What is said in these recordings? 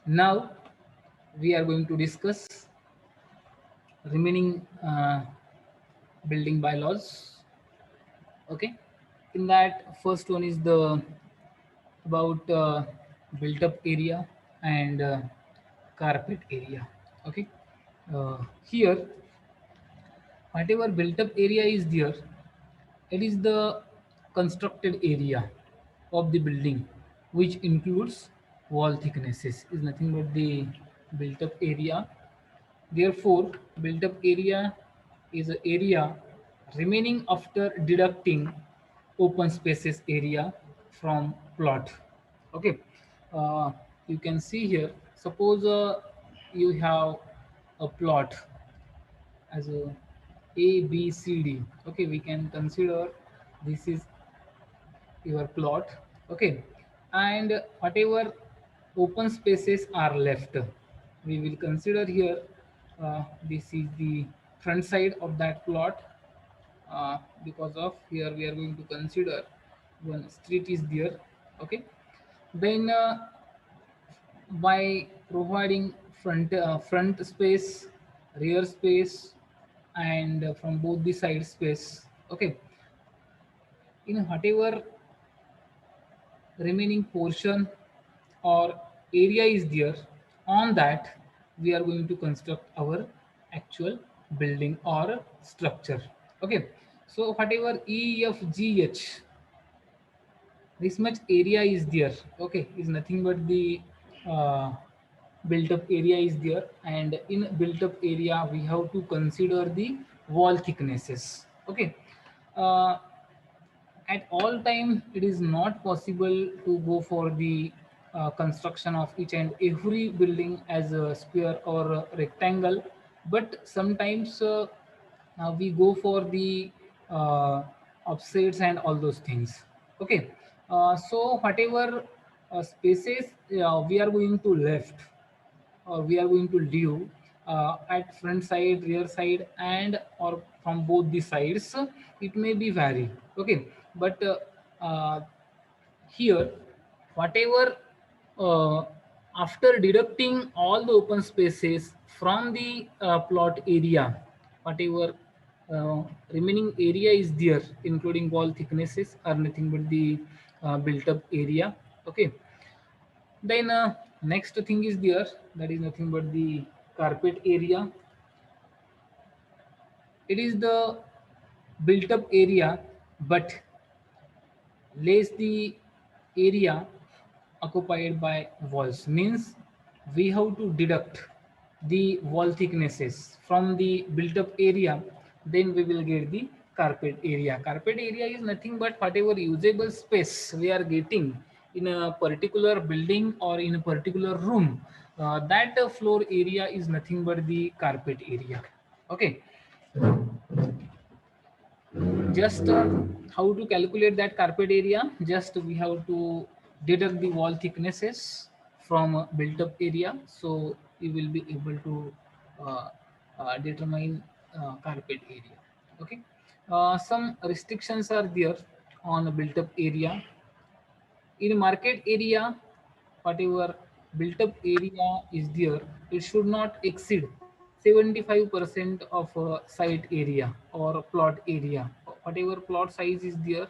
Now we are going to discuss remaining building bylaws. Okay, in that first one is the about built up area and carpet area. Okay, here whatever built up area is there, it is the constructed area of the building which includes wall thicknesses is nothing but the built up area. Therefore, built-up area is an area remaining after deducting open spaces area from plot. Okay, uh, you can see here. Suppose you have a plot as a B, C, D. Okay, we can consider this is your plot. Okay, and whatever open spaces are left, we will consider here this is the front side of that plot, because of here we are going to consider one street is there. Okay, then by providing front space, rear space, and from both the side space. Okay, in whatever remaining portion or area is there, on that we are going to construct our actual building or structure. Okay, so whatever EFGH, this much area is there. Okay, is nothing but the uh, built up area is there, and in built up area we have to consider the wall thicknesses. Okay, uh, at all time it is not possible to go for the construction of each and every building as a square or a rectangle, but sometimes we go for the offsets and all those things. Okay, so whatever spaces we are going to left or we are going to leave at front side, rear side, and or from both the sides, it may be vary. Okay, but uh, here whatever uh, after deducting all the open spaces from the plot area, whatever uh, remaining area is there including wall thicknesses are nothing but the built up area. Okay, then next thing is there, that is nothing but the carpet area. It is the built up area but less the area occupied by walls, means we have to deduct the wall thicknesses from the built up area, then we will get the carpet area. Carpet area is nothing but whatever usable space we are getting in a particular building or in a particular room, that floor area is nothing but the carpet area. Okay, just how to calculate that carpet area, just we have to deduct the wall thicknesses from built up area, so you will be able to uh, determine carpet area. Okay, some restrictions are there on a built up area. In market area, whatever built up area is there, it should not exceed 75% of site area or plot area. Whatever plot size is there,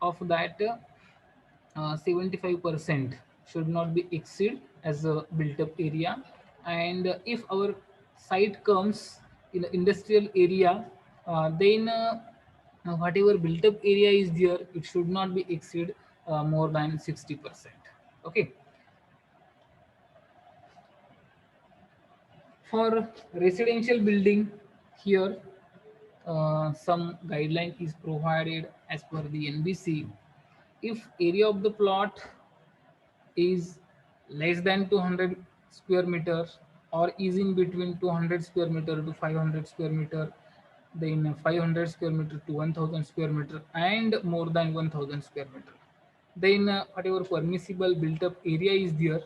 of that 75% should not be exceed as a built up area. And if our site comes in the industrial area, then whatever built up area is there, it should not be exceed more than 60%. Okay, for residential building, here some guideline is provided as per the NBC. If area of the plot is less than 200 square meter or is in between 200 square meter to 500 square meter, then 500 square meter to 1000 square meter, and more than 1000 square meter, then whatever permissible built up area is there,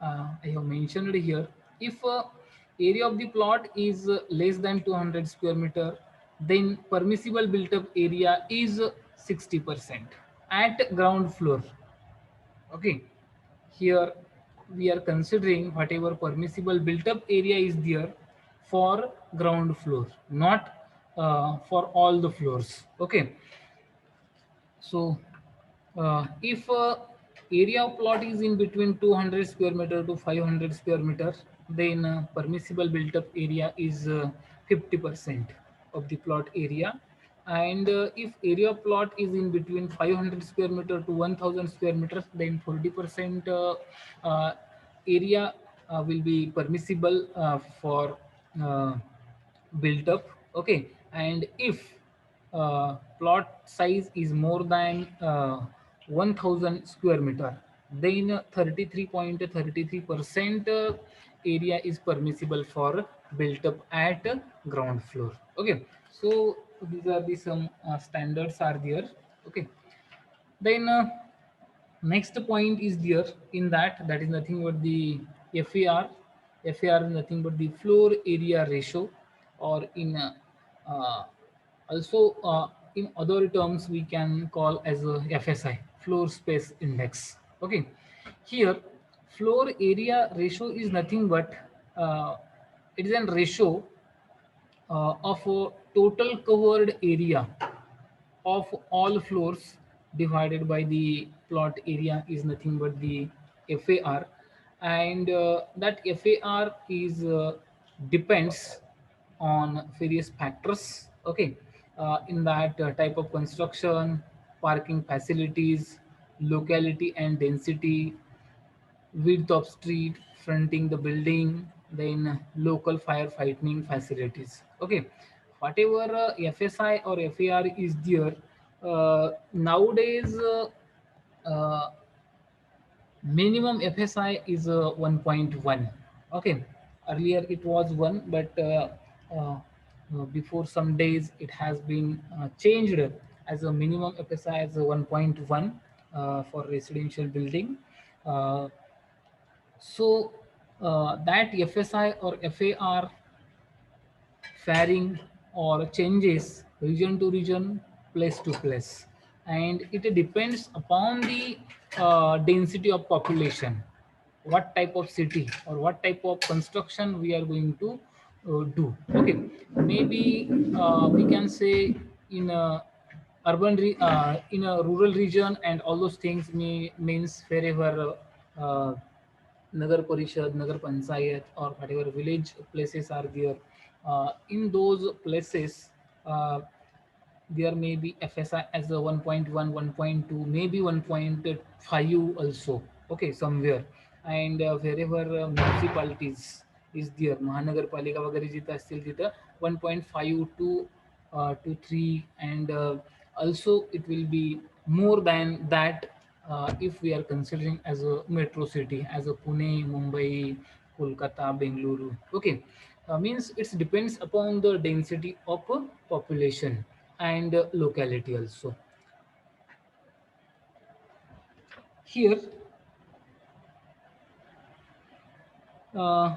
I have mentioned here. If area of the plot is less than 200 square meter, then permissible built up area is 60% at ground floor. Okay, here we are considering whatever permissible built up area is there for ground floor, not for all the floors. Okay, so if area of plot is in between 200 square meter to 500 square meter, then permissible built up area is 50% of the plot area. And if area of plot is in between 500 square meter to 1000 square meters, then 40% uh, area will be permissible for uh, built up. Okay, and if plot size is more than 1000 square meter, then 33.33% area is permissible for built up at ground floor. Okay, so these are the some standards are there. Okay, then next point is there in that is nothing but the FAR. FAR is nothing but the floor area ratio, or in uh, also in other terms we can call as a FSI, floor space index. Okay, here floor area ratio is nothing but it is a ratio of total covered area of all floors divided by the plot area is nothing but the FAR, and that FAR is depends on various factors. Okay, in that type of construction, parking facilities, locality and density, width of street fronting the building, then local firefighting facilities. Okay, whatever FSI or FAR is there, nowadays uh, minimum FSI is 1.1. Okay, earlier it was 1, but before some days it has been changed as a minimum FSI as a 1.1 for residential building. Uh, so that FSI or FAR varying or changes region to region, place to place, and it depends upon the density of population, what type of city or what type of construction we are going to do. Okay, maybe we can say in a in a rural region, and all those things means wherever Nagar Parishad, Nagar Panchayat, or whatever village places are there. In those places, uh, there may be FSI as a 1.1, 1.2, maybe 1.5 also. Okay, somewhere. And wherever municipalities is there, महानगरपालिका वगैरे जिथं असतील तिथं 1.5 to 3, and also it will be more than that if we are considering as a metro city, as a Pune, Mumbai, Kolkata, Bengaluru. Okay, means it depends upon the density of population and locality also. Here, uh,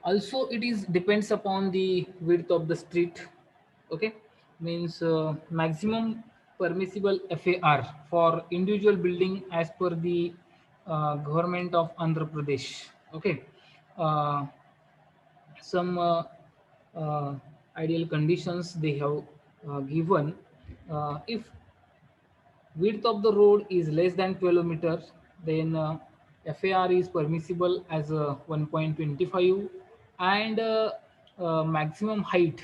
also it is depends upon the width of the street. Okay, means maximum permissible FAR for individual building as per the government of Andhra Pradesh. Okay, uh, some ideal conditions they have given. If width of the road is less than 12 meters, then FAR is permissible as 1.25, and maximum height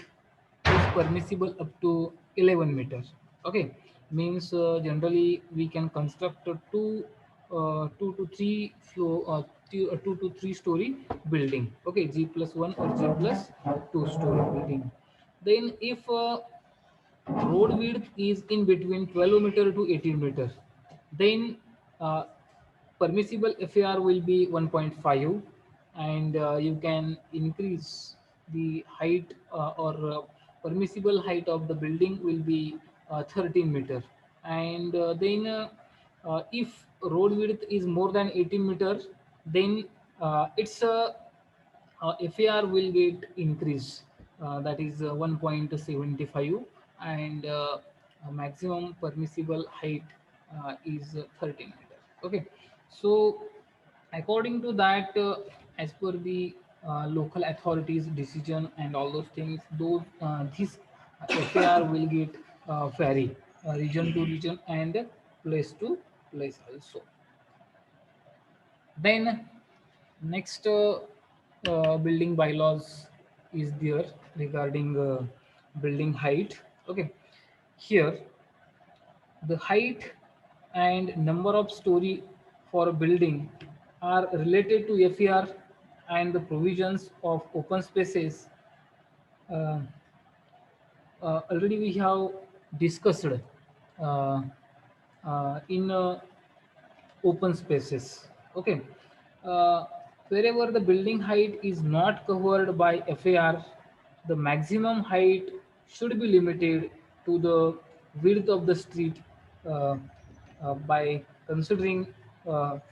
is permissible up to 11 meters. Okay, means generally we can construct a two to three floor, 2 to 3 story building. Okay, G plus 1 or G plus 2 story building. Then if road width is in between 12 meter to 18 meter, then uh, permissible FAR will be 1.5, and you can increase the height or permissible height of the building will be 13 meter. And then if road width is more than 18 meter, then it's a FAR will get increased, that is 1.75, and maximum permissible height is 13 meter. Okay, so According to that, as per the local authorities decision and all those things, those this FAR will get vary region to region and place to place also. Then next building bylaws is there regarding building height. Okay, here the height and number of story for a building are related to FER and the provisions of open spaces. Uh, Already we have discussed uh, in open spaces. Okay. Uh, Wherever the building height is not covered by FAR, the maximum height should be limited to the width of the street uh, by considering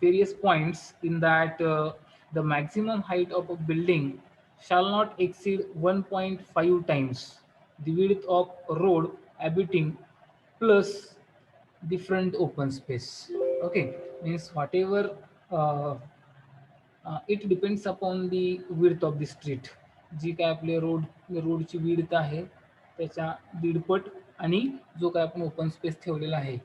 various points in that the maximum height of a building shall not exceed 1.5 times the width of a road abutting plus different open space. Okay, means whatever it depends upon the width of the street. जी काय आपले रोडची width आहे त्याच्या दीडपट आणि जो काय आपण open space ठेवलेला आहे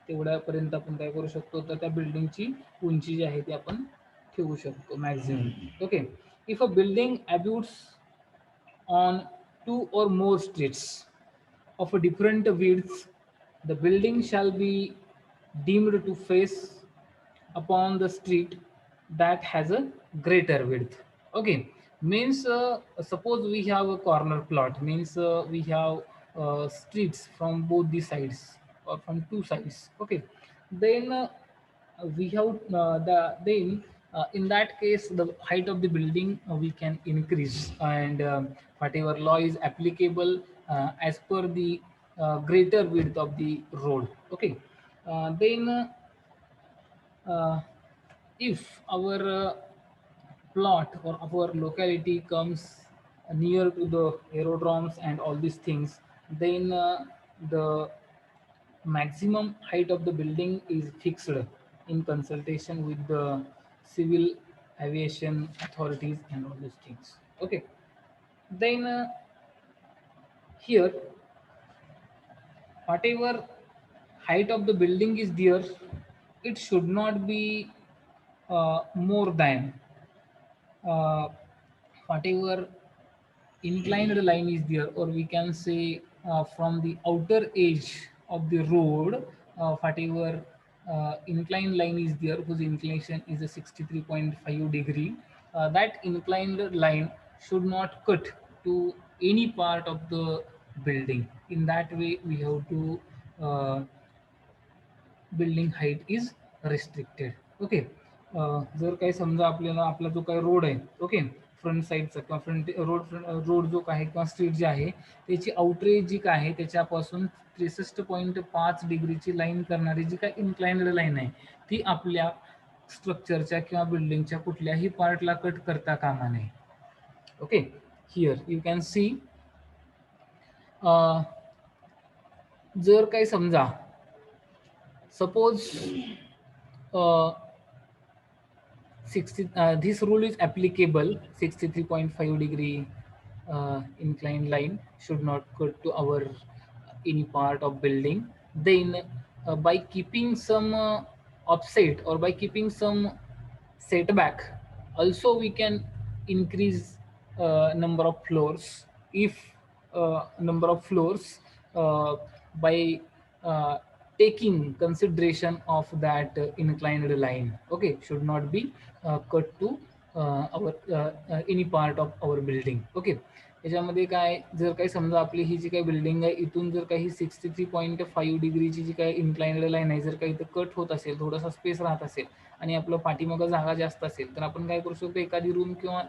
तेवढ्यापर्यंत आपण काय करू शकतो तर त्या बिल्डिंगची उंची जी आहे ती आपण ठेवू शकतो maximum. Okay, if a building abuts on two or more streets of a different widths, the building shall be deemed to face upon the street that has a greater width. Okay, means suppose we have a corner plot, means we have streets from both the sides or from two sides. Okay, then we have then in that case the height of the building we can increase, and whatever law is applicable as per the greater width of the road. Okay, then uh, if our plot or our locality comes near to the aerodromes and all these things, then the maximum height of the building is fixed in consultation with the civil aviation authorities and all these things. Okay, then here whatever height of the building is there, it should not be more than uh, whatever inclined line is there, or we can say from the outer edge of the road, whatever inclined line is there whose inclination is a 63.5 degree, that inclined line should not cut to any part of the building. In that way we have to building height is restricted. Okay, जर काही समजा आपल्याला आपला जो काही road आहे, okay, front साईडचा किंवा फ्रंट रोड जो आहे किंवा स्ट्रीट जी आहे त्याची आउटरेज जी काय आहे त्याच्यापासून 63.5 डिग्रीची लाईन करणारी जी काय इन्क्लाइन्ड लाईन आहे ती आपल्या स्ट्रक्चरच्या किंवा बिल्डिंगच्या कुठल्याही पार्टला कट करता कामा नये. Okay, here you can see जर काही समजा suppose 60 this rule is applicable. 63.5 degree inclined line should not cut to our any part of building. Then by keeping some offset or by keeping some setback also we can increase number of floors if number of floors uh, by uh, taking consideration of that inclined line. Okay, should not be cut to our any part of our building. Okay, याच्यामध्ये काय जर काही समजा आपली ही जी काही building आहे इथून जर काही 63.5 डिग्रीची जी काही इन्क्लाइन्ड लाईन आहे जर काही कट होत असेल थोडासा स्पेस राहत असेल आणि आपलं पाठीमागं जागा जास्त असेल तर आपण काय करू शकतो एखादी रूम किंवा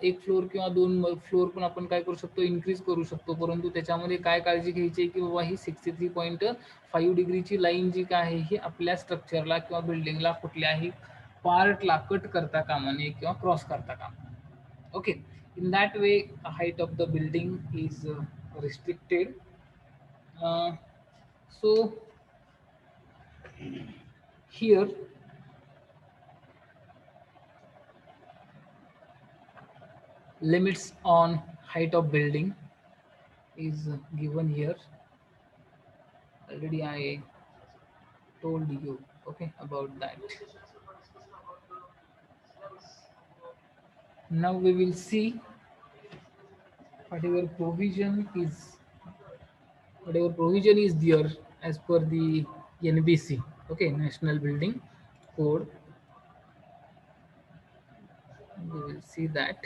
एक फ्लोर किंवा दोन फ्लोर पण आपण काय करू शकतो इन्क्रीज करू शकतो. परंतु त्याच्यामध्ये काय काळजी घ्यायची की बाबा ही 63.5 डिग्रीची लाईन जी काय आहे ही आपल्या स्ट्रक्चरला किंवा बिल्डिंगला कुठल्याही पार्टला कट करता कामा नये किंवा क्रॉस करता कामा नये. Okay, in that way height of the building is restricted. So here limits on height of building is given here. Already I told you, okay, about that. Now we will see whatever provision is whatever provision is there as per the NBC, okay, National Building Code. We will see that.